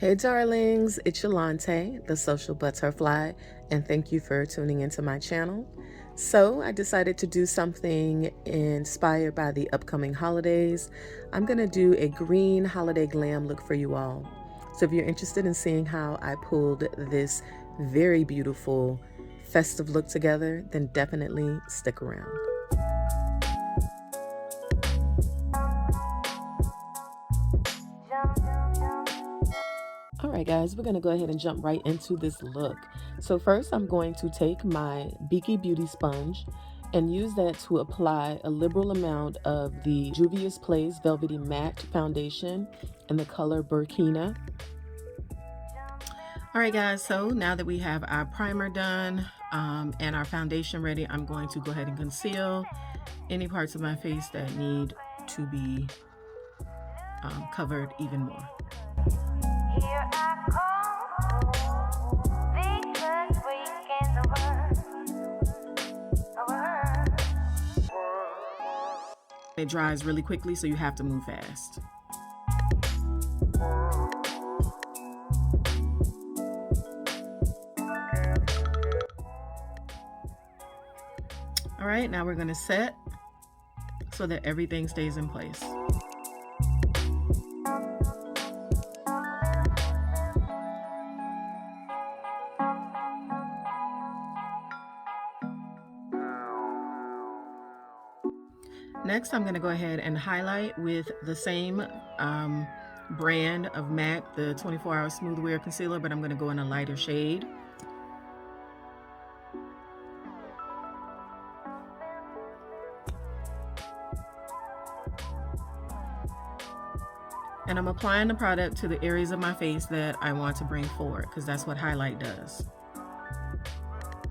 Hey darlings, it's Yulante, the social butterfly, and thank you for tuning into my channel. So I decided to do something inspired by the upcoming holidays. I'm gonna do a green holiday glam look for you all. So if you're interested in seeing how I pulled this very beautiful festive look together, then definitely stick around. Alright guys, we're going to go ahead and jump right into this look. So first I'm going to take my Beakey beauty sponge and use that to apply a liberal amount of the Juvia's Velvety Matte Foundation in the color Burkina. Alright guys, so now that we have our primer done and our foundation ready, I'm going to go ahead and conceal any parts of my face that need to be covered even more. It dries really quickly, so you have to move fast. All right, now we're going to set so that everything stays in place. Next, I'm going to go ahead and highlight with the same brand of MAC, the 24-Hour Smooth Wear Concealer, but I'm going to go in a lighter shade. And I'm applying the product to the areas of my face that I want to bring forward, because that's what highlight does.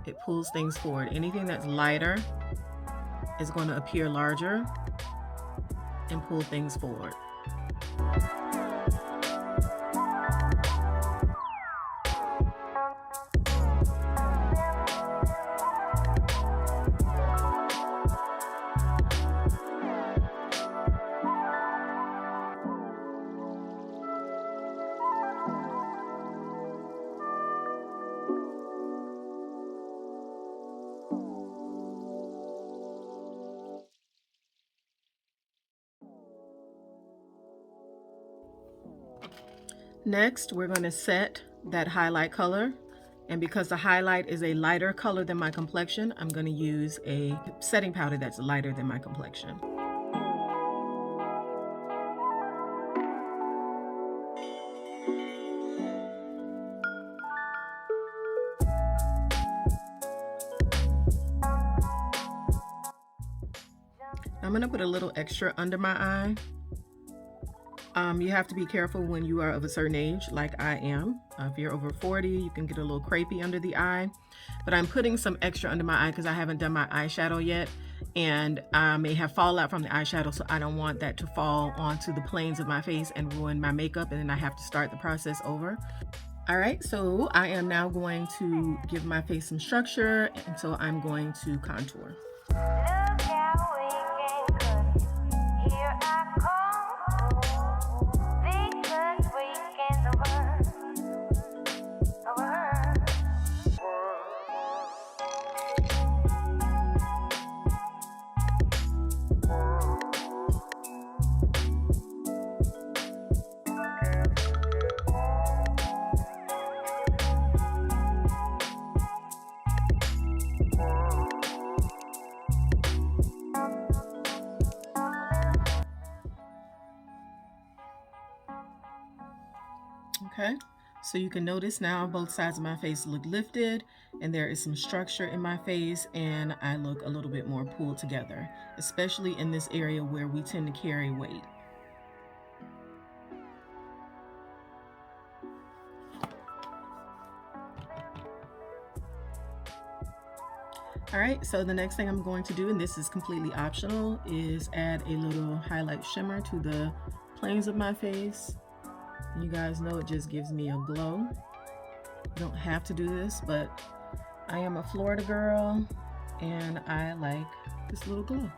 It pulls things forward. Anything that's lighter is going to appear larger and pull things forward. Next, we're going to set that highlight color, and because the highlight is a lighter color than my complexion, I'm going to use a setting powder that's lighter than my complexion. I'm going to put a little extra under my eye. You have to be careful when you are of a certain age, like I am. If you're over 40, you can get a little crepey under the eye. But I'm putting some extra under my eye because I haven't done my eyeshadow yet. And I may have fallout from the eyeshadow, so I don't want that to fall onto the planes of my face and ruin my makeup, and then I have to start the process over. All right, so I am now going to give my face some structure, and so I'm going to contour. Okay, so you can notice now both sides of my face look lifted and there is some structure in my face, and I look a little bit more pulled together, especially in this area where we tend to carry weight. All right, so the next thing I'm going to do, and this is completely optional, is add a little highlight shimmer to the planes of my face. You guys know it just gives me a glow. You don't have to do this, but I am a Florida girl and I like this little glow.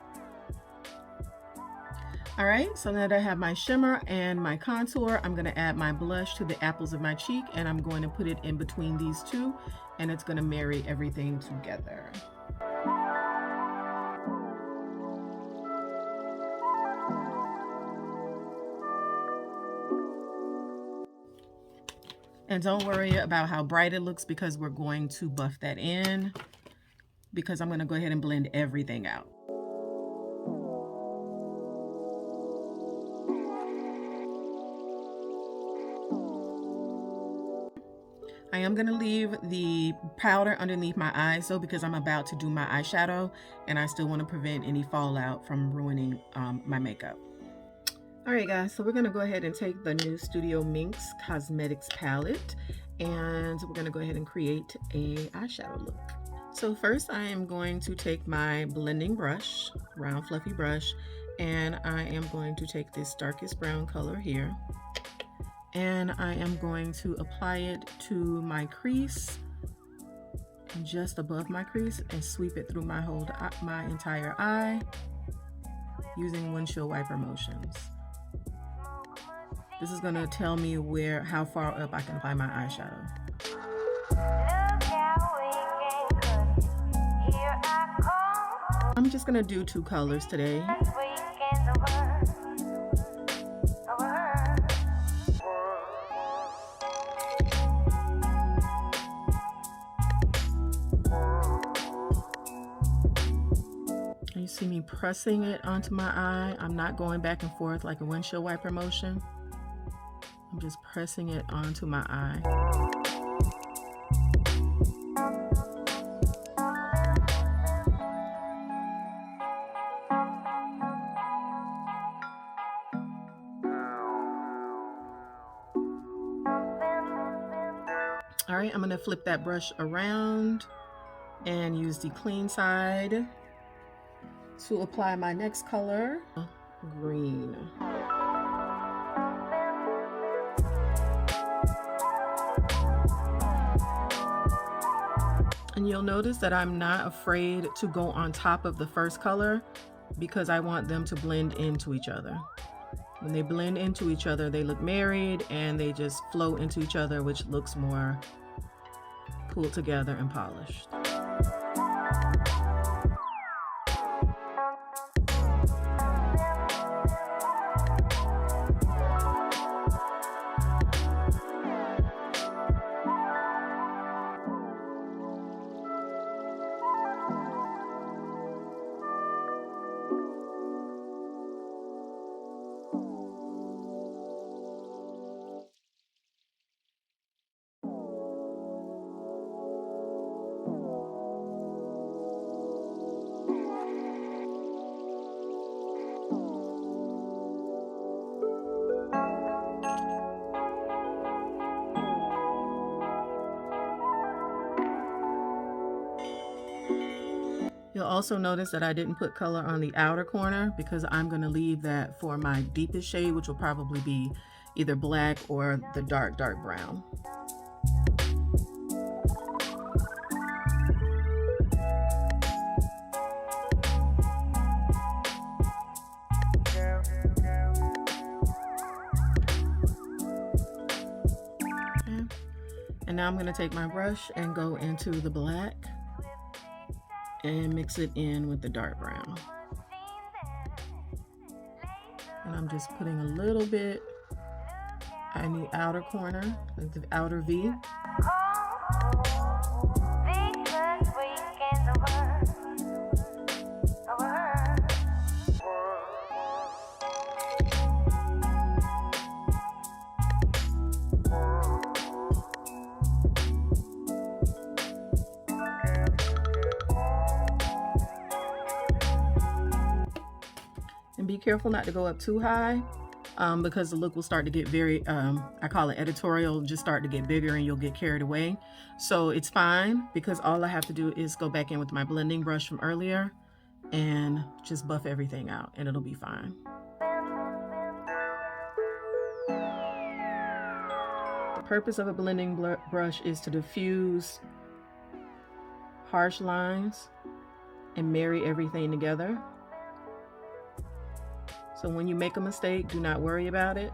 All right, so now that I have my shimmer and my contour, I'm gonna add my blush to the apples of my cheek, and I'm going to put it in between these two, and it's gonna marry everything together. And don't worry about how bright it looks, because we're going to buff that in, because I'm gonna go ahead and blend everything out. I am going to leave the powder underneath my eyes though, because I'm about to do my eyeshadow and I still want to prevent any fallout from ruining my makeup. Alright guys, so we're going to go ahead and take the new Studio Minx Cosmetics palette and we're going to go ahead and create a eyeshadow look. So first I am going to take my blending brush, round fluffy brush, and I am going to take this darkest brown color here. And I am going to apply it to my crease, just above my crease, and sweep it through my entire eye using windshield wiper motions. This is going to tell me how far up I can apply my eyeshadow. I'm just going to do 2 colors today. You see me pressing it onto my eye. I'm not going back and forth like a windshield wiper motion. I'm just pressing it onto my eye. All right, I'm gonna flip that brush around and use the clean side to apply my next color, green. And you'll notice that I'm not afraid to go on top of the first color because I want them to blend into each other. When they blend into each other, they look married and they just flow into each other, which looks more pulled together and polished. You'll also notice that I didn't put color on the outer corner because I'm going to leave that for my deepest shade, which will probably be either black or the dark brown. Okay. And now I'm going to take my brush and go into the black and mix it in with the dark brown. And I'm just putting a little bit in the outer corner, like the outer V. And be careful not to go up too high because the look will start to get very, I call it editorial, just start to get bigger and you'll get carried away. So it's fine because all I have to do is go back in with my blending brush from earlier and just buff everything out and it'll be fine. The purpose of a blending brush is to diffuse harsh lines and marry everything together. So So when you make a mistake, do not worry about it.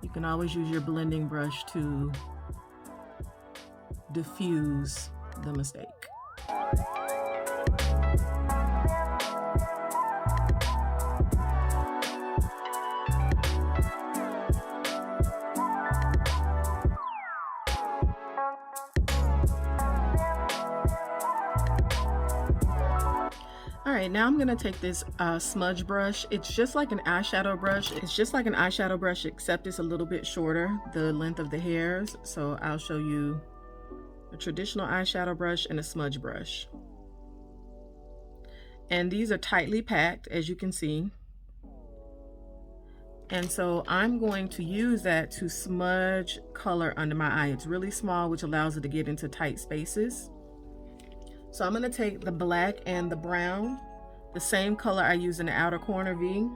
You can always use your blending brush to diffuse the mistake. Alright, now I'm going to take this smudge brush. It's just like an eyeshadow brush. It's just like an eyeshadow brush, except it's a little bit shorter, the length of the hairs. So I'll show you a traditional eyeshadow brush and a smudge brush. And these are tightly packed, as you can see. And so I'm going to use that to smudge color under my eye. It's really small, which allows it to get into tight spaces. So I'm going to take the black and the brown, the same color I use in the outer corner V.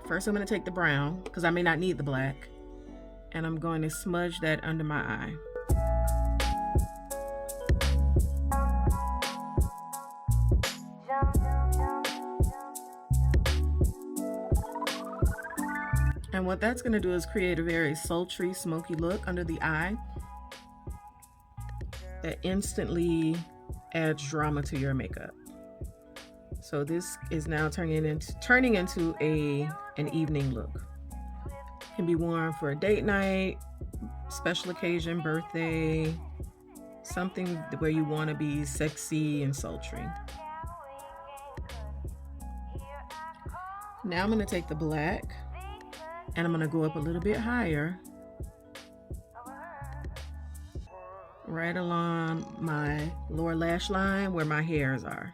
First I'm going to take the brown, because I may not need the black, and I'm going to smudge that under my eye. And what that's going to do is create a very sultry, smoky look under the eye that instantly adds drama to your makeup. So this is now turning into an evening look. It can be worn for a date night, special occasion, birthday, something where you want to be sexy and sultry. Now I'm going to take the black and I'm going to go up a little bit higher, right along my lower lash line where my hairs are.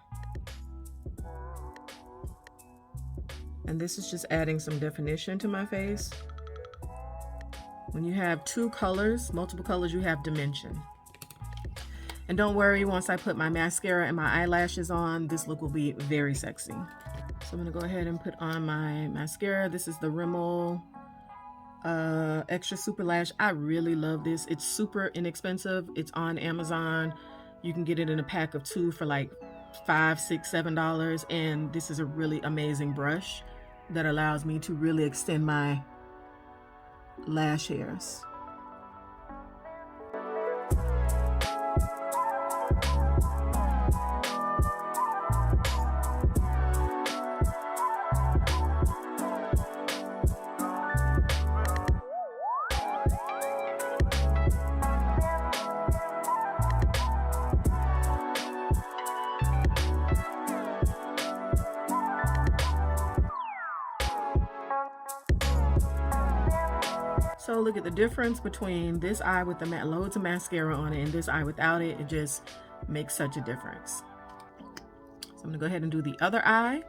And this is just adding some definition to my face. When you have two colors, multiple colors, you have dimension. And don't worry, once I put my mascara and my eyelashes on, this look will be very sexy. So I'm gonna go ahead and put on my mascara. This is the Rimmel Extra Super Lash. I really love this. It's super inexpensive. It's on Amazon. You can get it in a pack of 2 for like $5, $6, $7. And this is a really amazing brush that allows me to really extend my lash hairs. So look at the difference between this eye with the loads of mascara on it and this eye without it. It just makes such a difference. So I'm gonna go ahead and do the other eye.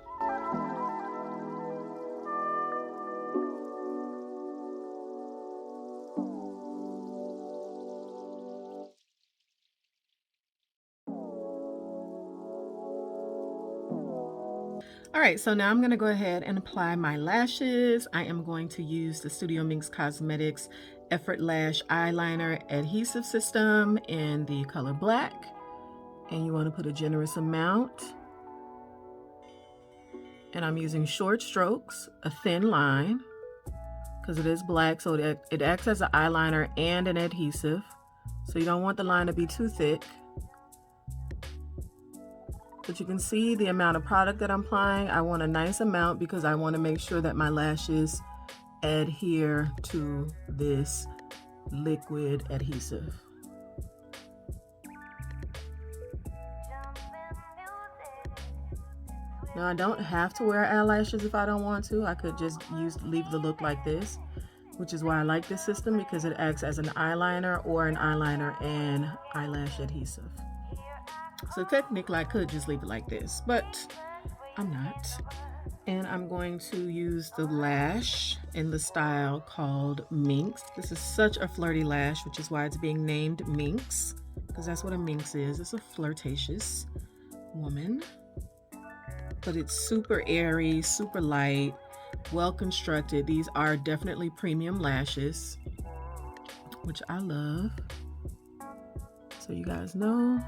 All right, so now I'm going to go ahead and apply my lashes. I am going to use the Studio Minx Cosmetics EFFORTLASH eyeliner adhesive system in the color black. And you want to put a generous amount. And I'm using short strokes, a thin line, because it is black, so it acts as an eyeliner and an adhesive. So you don't want the line to be too thick. But you can see the amount of product that I'm applying. I want a nice amount because I want to make sure that my lashes adhere to this liquid adhesive. Now I don't have to wear eyelashes if I don't want to. I could just leave the look like this, which is why I like this system, because it acts as an eyeliner or an eyeliner and eyelash adhesive. So technically I could just leave it like this, but I'm not. And I'm going to use the Lash in the style called Minx. This is such a flirty lash, which is why it's being named Minx, because that's what a minx is. It's a flirtatious woman. But it's super airy, super light, well constructed. These are definitely premium lashes, which I love. So you guys know,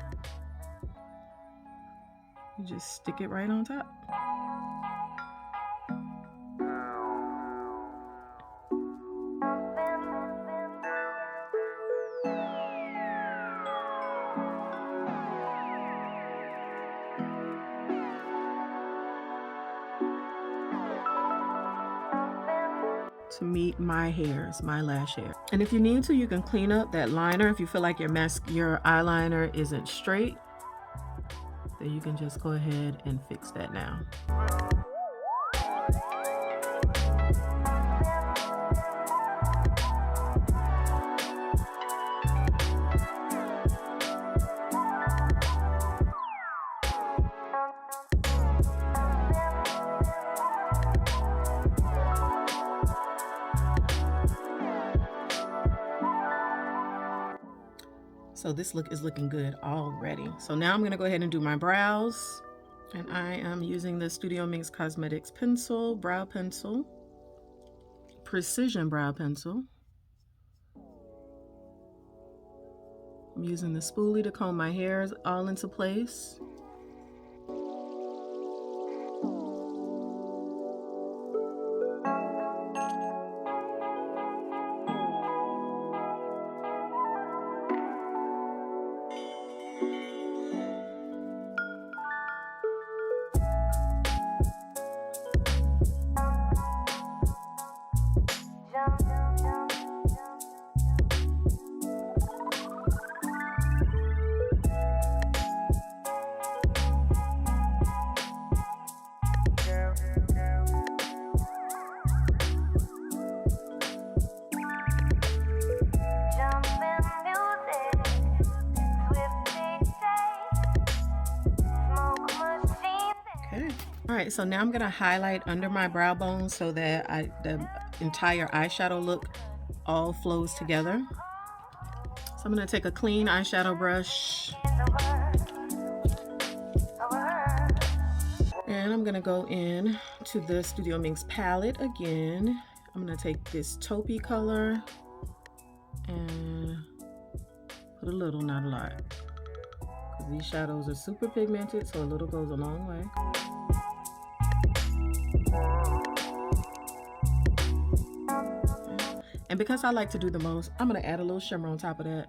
You just stick it right on top. To meet my hairs, my lash hair. And if you need to, you can clean up that liner. If you feel like your eyeliner isn't straight, then you can just go ahead and fix that now. So this look is looking good already. So now I'm gonna go ahead and do my brows. And I am using the Studio Minx Cosmetics pencil, brow pencil, precision brow pencil. I'm using the spoolie to comb my hairs all into place. Alright, so now I'm going to highlight under my brow bone so that the entire eyeshadow look all flows together. So I'm going to take a clean eyeshadow brush and I'm going to go in to the Studio Minx palette again. I'm going to take this taupey color and put a little, not a lot, because these shadows are super pigmented, so a little goes a long way. And because I like to do the most, I'm going to add a little shimmer on top of that.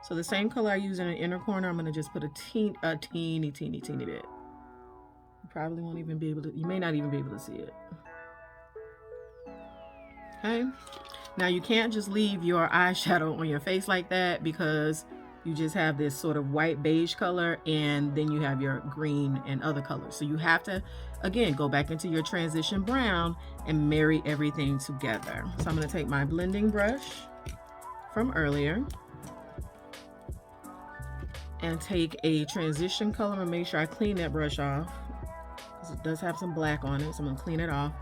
So the same color I use in the inner corner, I'm going to just put a teeny bit. You probably won't even be able to, you may not even be able to see it. Okay. Now you can't just leave your eyeshadow on your face like that, because you just have this sort of white beige color and then you have your green and other colors. So you have to, again, go back into your transition brown and marry everything together. So I'm going to take my blending brush from earlier and take a transition color and make sure I clean that brush off, because it does have some black on it. So I'm going to clean it off.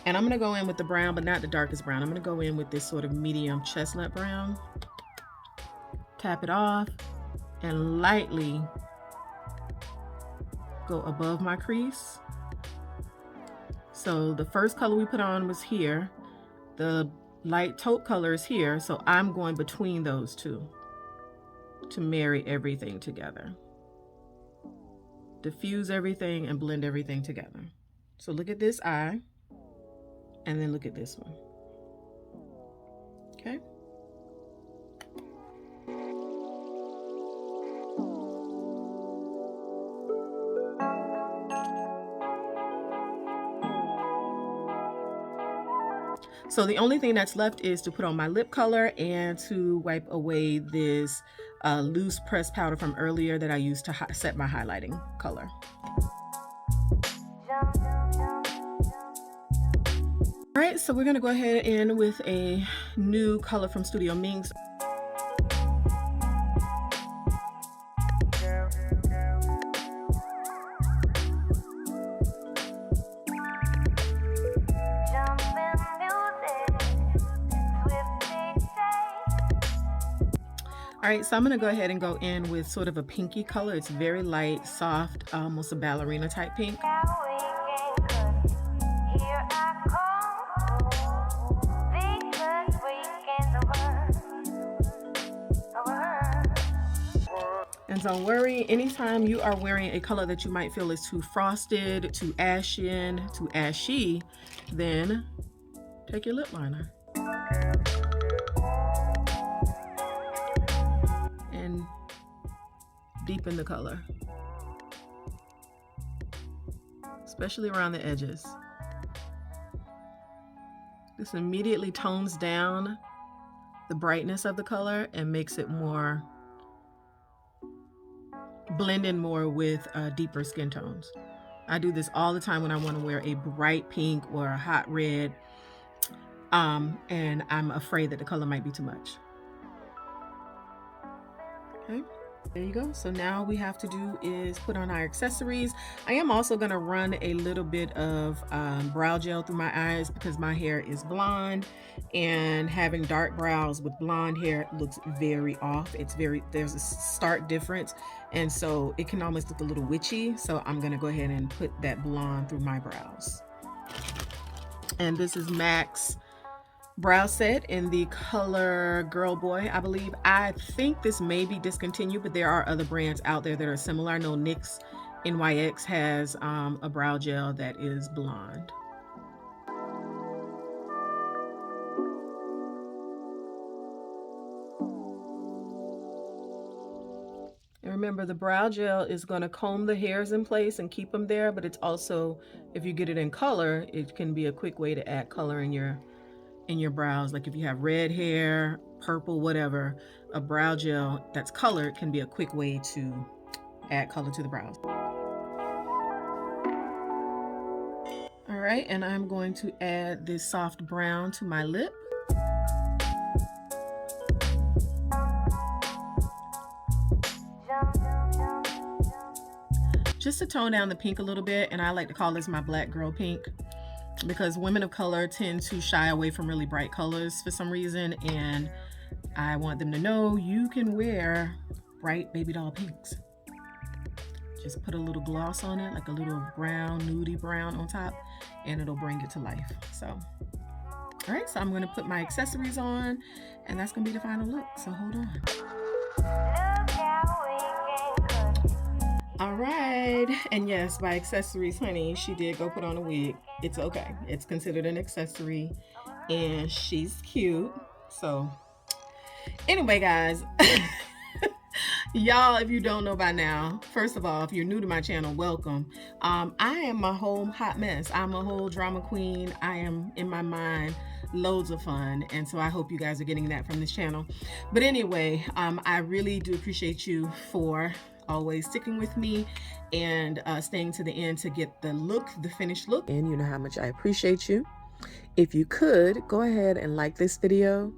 And I'm going to go in with the brown, but not the darkest brown. I'm going to go in with this sort of medium chestnut brown. Tap it off and lightly go above my crease. So the first color we put on was here. The light taupe color is here. So I'm going between those two to marry everything together. Diffuse everything and blend everything together. So look at this eye and then look at this one. Okay. So the only thing that's left is to put on my lip color and to wipe away this loose pressed powder from earlier that I used to set my highlighting color. All right, so we're gonna go ahead in with a new color from Studio Minx. All right, so I'm going to go ahead and go in with sort of a pinky color. It's very light, soft, almost a ballerina type pink. And don't worry, anytime you are wearing a color that you might feel is too frosted, too ashen, too ashy, then take your lip liner and deepen the color, especially around the edges. This immediately tones down the brightness of the color and makes it more blend in more with deeper skin tones. I do this all the time when I want to wear a bright pink or a hot red, and I'm afraid that the color might be too much. Okay, there you go. So now we have to do is put on our accessories. I am also going to run a little bit of brow gel through my eyes because my hair is blonde, and having dark brows with blonde hair looks very off. There's a stark difference, and so it can almost look a little witchy. So I'm going to go ahead and put that blonde through my brows. And this is MAC's Browset in the color Girl Boy, I believe. I think this may be discontinued, but there are other brands out there that are similar. I know NYX NYX has a brow gel that is blonde. And remember, the brow gel is going to comb the hairs in place and keep them there, but it's also, if you get it in color, it can be a quick way to add color in your brows. Like if you have red hair, purple, whatever, a brow gel that's colored can be a quick way to add color to the brows. All right, and I'm going to add this soft brown to my lip. Just to tone down the pink a little bit, and I like to call this my black girl pink, because women of color tend to shy away from really bright colors for some reason, and I want them to know you can wear bright baby doll pinks. Just put a little gloss on it, like a little brown, nudie brown on top, and it'll bring it to life. So, all right, so I'm gonna put my accessories on, and that's gonna be the final look, so hold on. All right, and yes, by accessories, honey, she did go put on a wig. It's okay, it's considered an accessory, and she's cute. So anyway, guys, y'all, if you don't know by now, first of all, if you're new to my channel, welcome. I am a whole hot mess. I'm a whole drama queen. I am, in my mind, loads of fun, and so I hope you guys are getting that from this channel. But anyway, I really do appreciate you for always sticking with me and staying to the end to get the look, the finished look. And you know how much I appreciate you. If you could, go ahead and like this video,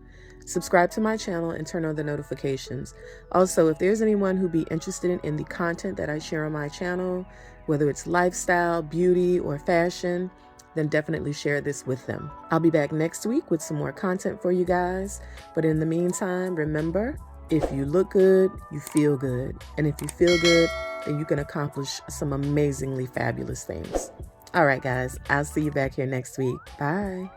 subscribe to my channel, and turn on the notifications. Also, if there's anyone who'd be interested in the content that I share on my channel, whether it's lifestyle, beauty, or fashion, then definitely share this with them. I'll be back next week with some more content for you guys. But in the meantime, remember, if you look good, you feel good. And if you feel good, then you can accomplish some amazingly fabulous things. All right, guys, I'll see you back here next week. Bye.